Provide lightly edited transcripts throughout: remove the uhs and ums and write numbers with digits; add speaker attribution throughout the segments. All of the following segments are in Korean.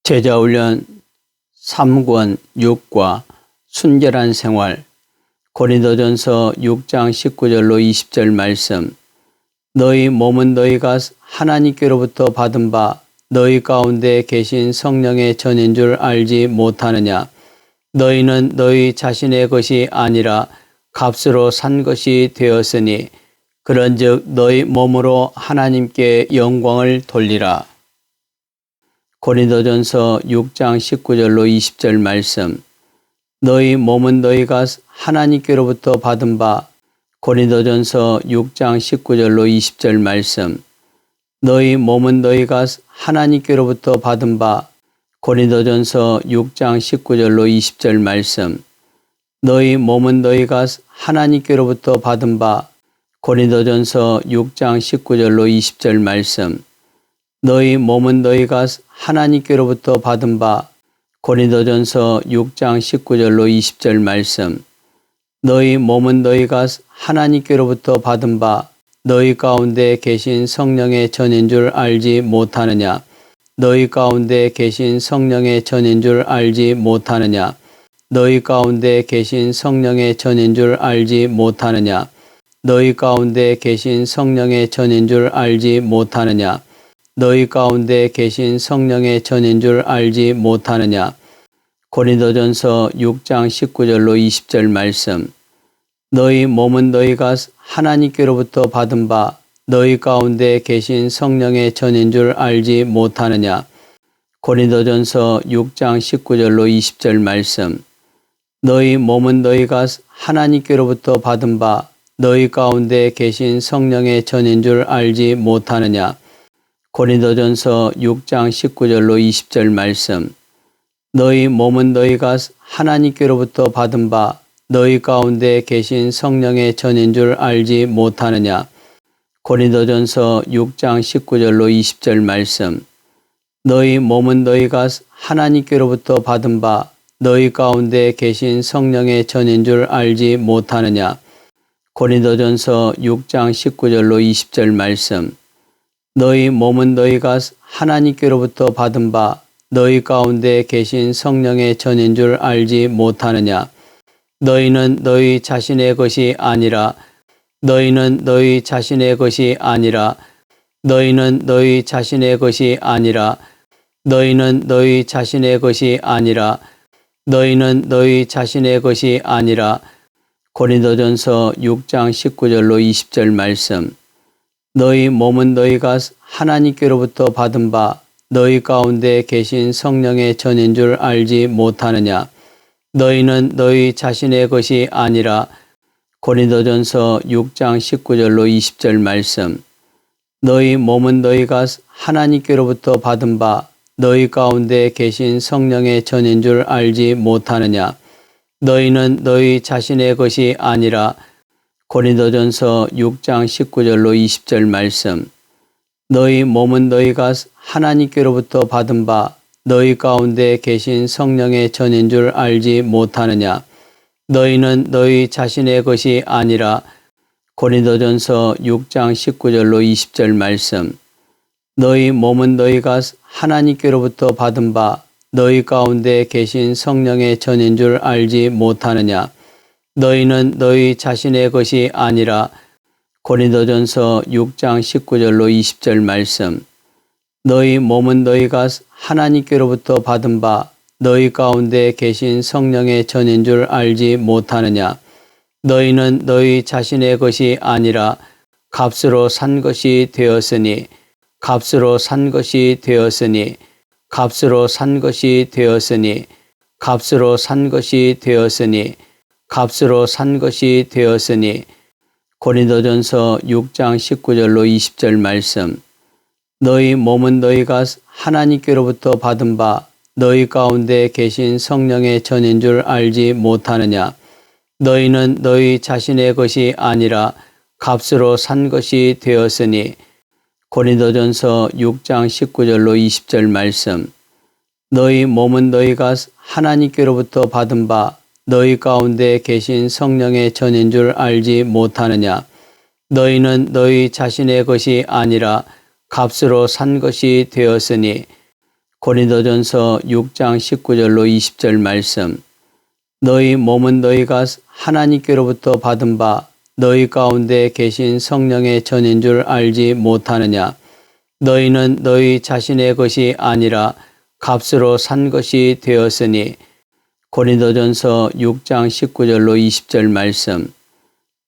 Speaker 1: 제자훈련 3권 6과 순결한 생활. 고린도전서 6장 19절로 20절 말씀. 너희 몸은 너희가 하나님께로부터 받은 바 너희 가운데 계신 성령의 전인 줄 알지 못하느냐. 너희는 너희 자신의 것이 아니라 값으로 산 것이 되었으니 그런즉 너희 몸으로 하나님께 영광을 돌리라. 고린도전서 6장 19절로 20절 말씀. 너희 몸은 너희가 하나님께로부터 받은 바. 고린도전서 6장 19절로 20절 말씀. 너희 몸은 너희가 하나님께로부터 받은 바. 고린도전서 6장 19절로 20절 말씀. 너희 몸은 너희가 하나님께로부터 받은 바. 고린도전서 6장 19절로 20절 말씀. 너희 몸은 너희가 하나님께로부터 받은 바. 고린도전서 6장 19절로 20절 말씀. 너희 몸은 너희가 하나님께로부터 받은 바 너희 가운데 계신 성령의 전인 줄 알지 못하느냐. 너희 가운데 계신 성령의 전인 줄 알지 못하느냐. 너희 가운데 계신 성령의 전인 줄 알지 못하느냐. 너희 가운데 계신 성령의 전인 줄 알지 못하느냐. 너희 가운데 계신 성령의 전인 줄 알지 못하느냐. 고린도전서 6장 19절로 20절 말씀. 너희 몸은 너희가 하나님께로부터 받은 바 너희 가운데 계신 성령의 전인 줄 알지 못하느냐. 고린도전서 6장 19절로 20절 말씀. 너희 몸은 너희가 하나님께로부터 받은 바 너희 가운데 계신 성령의 전인 줄 알지 못하느냐. 고린도전서 6장 19절로 20절 말씀. 너희 몸은 너희가 하나님께로부터 받은 바 너희 가운데 계신 성령의 전인 줄 알지 못하느냐. 고린도전서 6장 19절로 20절 말씀. 너희 몸은 너희가 하나님께로부터 받은 바 너희 가운데 계신 성령의 전인 줄 알지 못하느냐. 고린도전서 6장 19절로 20절 말씀. 너희 몸은 너희가 하나님께로부터 받은 바 너희 가운데 계신 성령의 전인 줄 알지 못하느냐. 너희는 너희 자신의 것이 아니라 너희는 너희 자신의 것이 아니라 너희는 너희 자신의 것이 아니라 너희는 너희 자신의 것이 아니라 너희는 너희 자신의 것이 아니라. 고린도전서 6장 19절로 20절 말씀. 너희 몸은 너희가 하나님께로부터 받은 바 너희 가운데 계신 성령의 전인 줄 알지 못하느냐. 너희는 너희 자신의 것이 아니라. 고린도전서 6장 19절로 20절 말씀. 너희 몸은 너희가 하나님께로부터 받은 바 너희 가운데 계신 성령의 전인 줄 알지 못하느냐. 너희는 너희 자신의 것이 아니라. 고린도전서 6장 19절로 20절 말씀. 너희 몸은 너희가 하나님께로부터 받은 바 너희 가운데 계신 성령의 전인 줄 알지 못하느냐. 너희는 너희 자신의 것이 아니라. 고린도전서 6장 19절로 20절 말씀. 너희 몸은 너희가 하나님께로부터 받은 바 너희 가운데 계신 성령의 전인 줄 알지 못하느냐. 너희는 너희 자신의 것이 아니라. 고린도전서 6장 19절로 20절 말씀. 너희 몸은 너희가 하나님께로부터 받은 바 너희 가운데 계신 성령의 전인 줄 알지 못하느냐. 너희는 너희 자신의 것이 아니라 값으로 산 것이 되었으니 값으로 산 것이 되었으니 값으로 산 것이 되었으니 값으로 산 것이 되었으니 값으로 산 것이 되었으니. 고린도전서 6장 19절로 20절 말씀. 너희 몸은 너희가 하나님께로부터 받은 바 너희 가운데 계신 성령의 전인 줄 알지 못하느냐. 너희는 너희 자신의 것이 아니라 값으로 산 것이 되었으니. 고린도전서 6장 19절로 20절 말씀. 너희 몸은 너희가 하나님께로부터 받은 바 너희 가운데 계신 성령의 전인 줄 알지 못하느냐. 너희는 너희 자신의 것이 아니라 값으로 산 것이 되었으니. 고린도전서 6장 19절로 20절 말씀. 너희 몸은 너희가 하나님께로부터 받은 바 너희 가운데 계신 성령의 전인 줄 알지 못하느냐. 너희는 너희 자신의 것이 아니라 값으로 산 것이 되었으니. 고린도전서 6장 19절로 20절 말씀.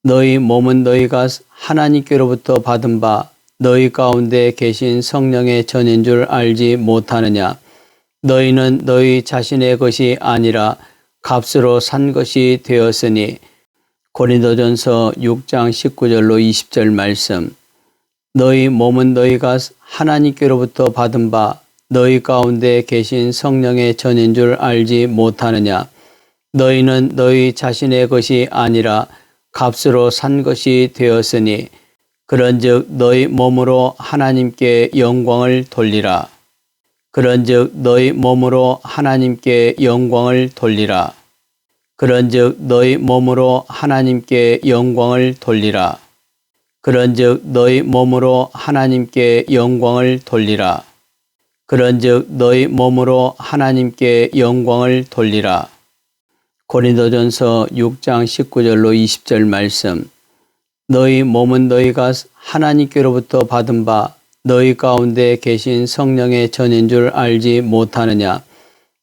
Speaker 1: 너희 몸은 너희가 하나님께로부터 받은 바 너희 가운데 계신 성령의 전인 줄 알지 못하느냐. 너희는 너희 자신의 것이 아니라 값으로 산 것이 되었으니. 고린도전서 6장 19절로 20절 말씀. 너희 몸은 너희가 하나님께로부터 받은 바 너희 가운데 계신 성령의 전인 줄 알지 못하느냐. 너희는 너희 자신의 것이 아니라 값으로 산 것이 되었으니. 그런즉 너희 몸으로 하나님께 영광을 돌리라. 그런즉 너희 몸으로 하나님께 영광을 돌리라. 그런즉 너희 몸으로 하나님께 영광을 돌리라. 그런즉 너희 몸으로 하나님께 영광을 돌리라. 그런즉 너희 몸으로 하나님께 영광을 돌리라. 고린도전서 6장 19절로 20절 말씀. 너희 몸은 너희가 하나님께로부터 받은 바 너희 가운데 계신 성령의 전인 줄 알지 못하느냐.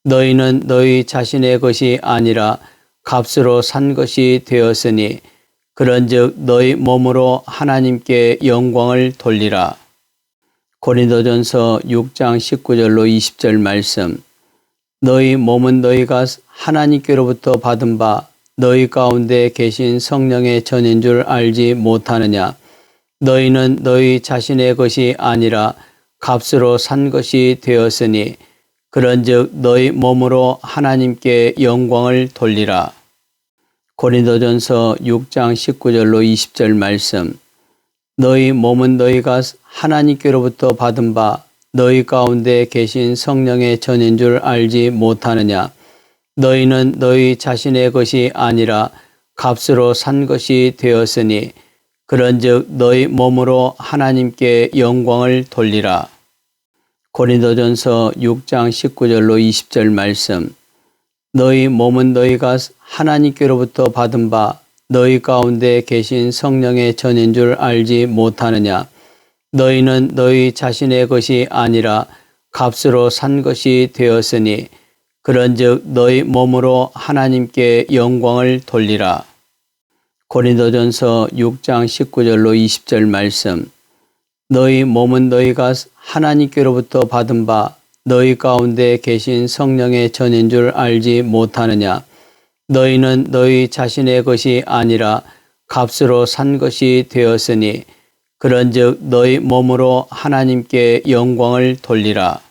Speaker 1: 너희는 너희 자신의 것이 아니라 값으로 산 것이 되었으니. 그런즉 너희 몸으로 하나님께 영광을 돌리라. 고린도전서 6장 19절로 20절 말씀. 너희 몸은 너희가 하나님께로부터 받은 바 너희 가운데 계신 성령의 전인 줄 알지 못하느냐. 너희는 너희 자신의 것이 아니라 값으로 산 것이 되었으니. 그런즉 너희 몸으로 하나님께 영광을 돌리라. 고린도전서 6장 19절로 20절 말씀. 너희 몸은 너희가 하나님께로부터 받은 바 너희 가운데 계신 성령의 전인 줄 알지 못하느냐. 너희는 너희 자신의 것이 아니라 값으로 산 것이 되었으니. 그런즉 너희 몸으로 하나님께 영광을 돌리라. 고린도전서 6장 19절로 20절 말씀. 너희 몸은 너희가 하나님께로부터 받은 바 너희 가운데 계신 성령의 전인 줄 알지 못하느냐. 너희는 너희 자신의 것이 아니라 값으로 산 것이 되었으니. 그런즉 너희 몸으로 하나님께 영광을 돌리라. 고린도전서 6장 19절로 20절 말씀. 너희 몸은 너희가 하나님께로부터 받은 바 너희 가운데 계신 성령의 전인 줄 알지 못하느냐. 너희는 너희 자신의 것이 아니라 값으로 산 것이 되었으니. 그런즉 너희 몸으로 하나님께 영광을 돌리라.